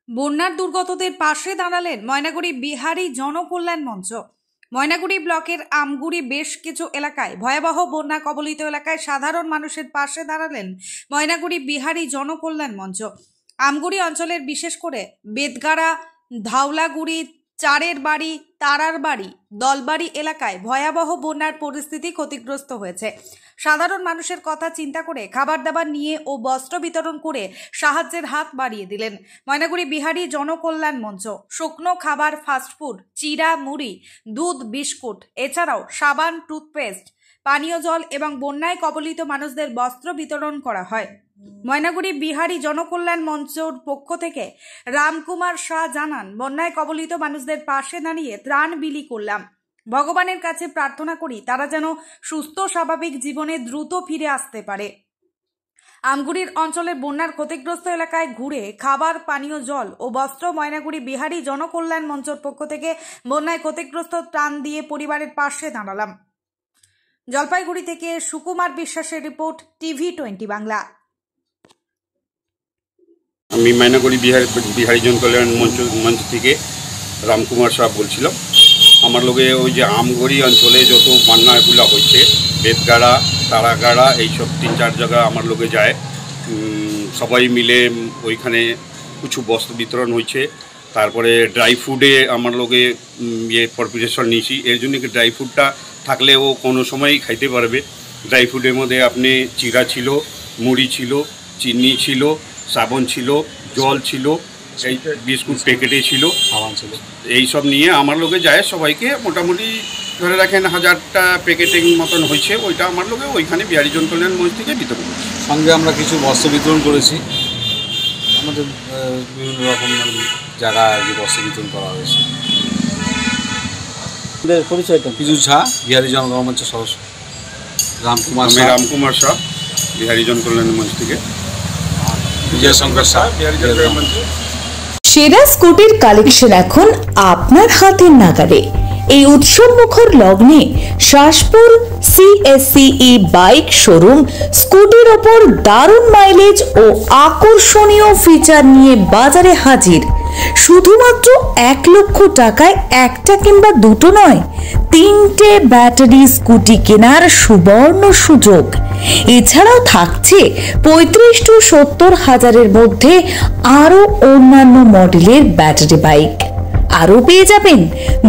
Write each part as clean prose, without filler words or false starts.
বন্যার দুর্গতদের পাশে দাঁড়ালেন ময়নাগুড়ি বিহারী জনকল্যাণ মঞ্চ। ময়নাগুড়ি ব্লকের আমগুড়ি বেশ কিছু এলাকায় ভয়াবহ বন্যা কবলিত এলাকায় সাধারণ মানুষের পাশে দাঁড়ালেন ময়নাগুড়ি বিহারী জনকল্যাণ মঞ্চ। আমগুড়ি অঞ্চলের বিশেষ করে বেদগাড়া, ধাওলাগুড়ি, চারের বাড়ি, তারার বাড়ি, দলবাড়ি এলাকায় ভয়াবহ বন্যার পরিস্থিতি ক্ষতিগ্রস্ত হয়েছে। সাধারণ মানুষের কথা চিন্তা করে খাবার দাবার নিয়ে ও বস্ত্র বিতরণ করে সাহায্যের হাত বাড়িয়ে দিলেন ময়নাগুড়ি বিহারী জনকল্যাণ মঞ্চ। শুকনো খাবার, ফাস্টফুড, চিড়া, মুড়ি, দুধ, বিস্কুট, এছাড়াও সাবান, টুথপেস্ট, পানীয় জল এবং বন্যায় কবলিত মানুষদের বস্ত্র বিতরণ করা হয়। ময়নাগুড়ি বিহারী জনকল্যাণ মঞ্চের পক্ষ থেকে রামকুমার শাহ জানান, বন্যায় কবলিত মানুষদের পাশে দাঁড়িয়ে ত্রাণ বিলি করলাম। ভগবানের কাছে প্রার্থনা করি তারা যেন সুস্থ স্বাভাবিক জীবনে দ্রুত ফিরে আসতে পারে। আমগুড়ির অঞ্চলের বন্যার ক্ষতিগ্রস্ত এলাকায় ঘুরে খাবার, পানীয় জল ও বস্ত্র ময়নাগুড়ি বিহারী জনকল্যাণ মঞ্চের পক্ষ থেকে বন্যায় ক্ষতিগ্রস্ত ত্রাণ দিয়ে পরিবারের পাশে দাঁড়ালাম। জলপাইগুড়ি থেকে সুকুমার বিশ্বাসের রিপোর্ট, TV20 বাংলা। আমি ময়নাগুড়ি বিহারী জনকল্যাণ মঞ্চ থেকে রামকুমার শাহ বলছিলাম। আমার লোকে ওই যে আমগুড়ি অঞ্চলে যত বন্যাগুলো হয়েছে, বেদগাড়া, তারাগাড়া, এইসব 3-4 জায়গা আমার লোকে যায়। সবাই মিলে ওইখানে কিছু বস্ত্র বিতরণ হয়েছে। তারপরে ড্রাই ফুডে আমার লোকে প্রিপারেশন নিয়েছি। এর জন্য কি ড্রাই ফুডটা থাকলে ও কোনো সময়ই খাইতে পারবে। ড্রাই ফুডের মধ্যে আপনি চিড়া ছিল, মুড়ি ছিল, চিনি ছিল, সাবান ছিল, জল ছিল, এই বিস্কুট প্যাকেটে ছিল, সাবান ছিল, এইসব নিয়ে আমার লোকে যায়। সবাইকে মোটামুটি ধরে রাখেন 1000টা প্যাকেটের মতন হয়েছে। ওইটা আমার লোকে ওইখানে বিহারী জনকল্যাণ মঞ্চ থেকে বিতরণ করেছি। সঙ্গে আমরা কিছু বস্ত্র বিতরণ করেছি। আমাদের বিভিন্ন রকম জায়গায় বস্ত্র বিতরণ করা হয়েছে। পরিচয়টা কিছু ঝা, বিহারী জনকল্যাণ মঞ্চের সদস্য রামকুমার শাহ, বিহারী জনকল্যাণ মঞ্চ থেকে। সেরা স্কুটির কালেকশন এখন আপনার হাতের নাগালে। এই উৎসব মুখর লগ্নে শাসপুর CSCE বাইক শোরুম স্কুটির ওপর দারুণ মাইলেজ ও আকর্ষণীয় ফিচার নিয়ে বাজারে হাজির। শুধুমাত্র 1 লক্ষ টাকায় একটা কিংবা দুটো নয়, 3টে ব্যাটারি স্কুটি কেনার সুবর্ণ সুযোগ। এছাড়াও থাকছে 35 to 70 হাজারের মধ্যে আরো অন্যান্য মডেলের ব্যাটারি বাইক। আরো পেয়ে যাবেন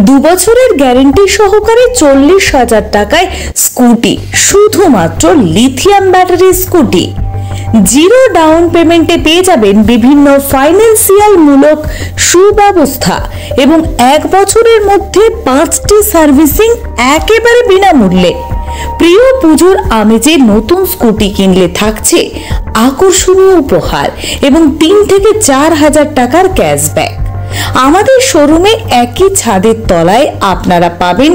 2 বছরের গ্যারেন্টি সহকারে 40,000 টাকায় স্কুটি, শুধুমাত্র lithium battery scooty. Zero down পেমেন্টে পেয়ে যাবেন বিভিন্ন ফাইন্যান্সিয়াল মূলক সুব্যবস্থা এবং 1 বছরের মধ্যে 5টি সার্ভিসিং একেবারে বিনামূল্যে। প্রিয় পুজোর আমেজে নতুন স্কুটি কিনলে থাকছে আকর্ষণীয় উপহার এবং 3 থেকে 4 হাজার টাকার ক্যাশব্যাক। আমাদের শোরুমে একই ছাদের তলায় আপনারা পাবেন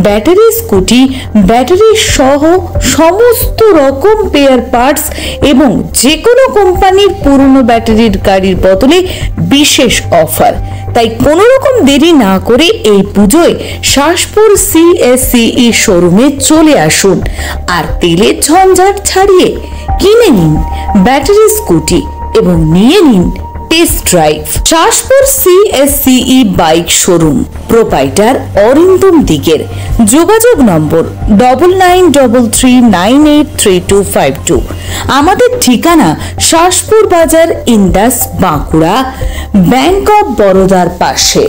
ব্যাটারি স্কুটি, ব্যাটারি সহ সমস্ত রকম পেয়ার পার্টস এবং যে কোনো কোম্পানির পুরনো ব্যাটারির গাড়ির বদলে বিশেষ অফার। তাই কোনো রকম দেরি না করে এই পুজোয় শাসপুর CSCE শোরুমে চলে আসুন আর তেলের ঝঞ্ঝাট ছাড়িয়ে কিনে নিন ব্যাটারি স্কুটি এবং নিয়ে নিন test drive. Shaspur CSCE bike showroom, proprietor Arindam Digar. যোগাযোগ নম্বর 9933983252। আমাদের ঠিকানা শাসপুর বাজার, ইন্দাস, বাঁকুড়া, ব্যাংক অফ বরোদার পাশে।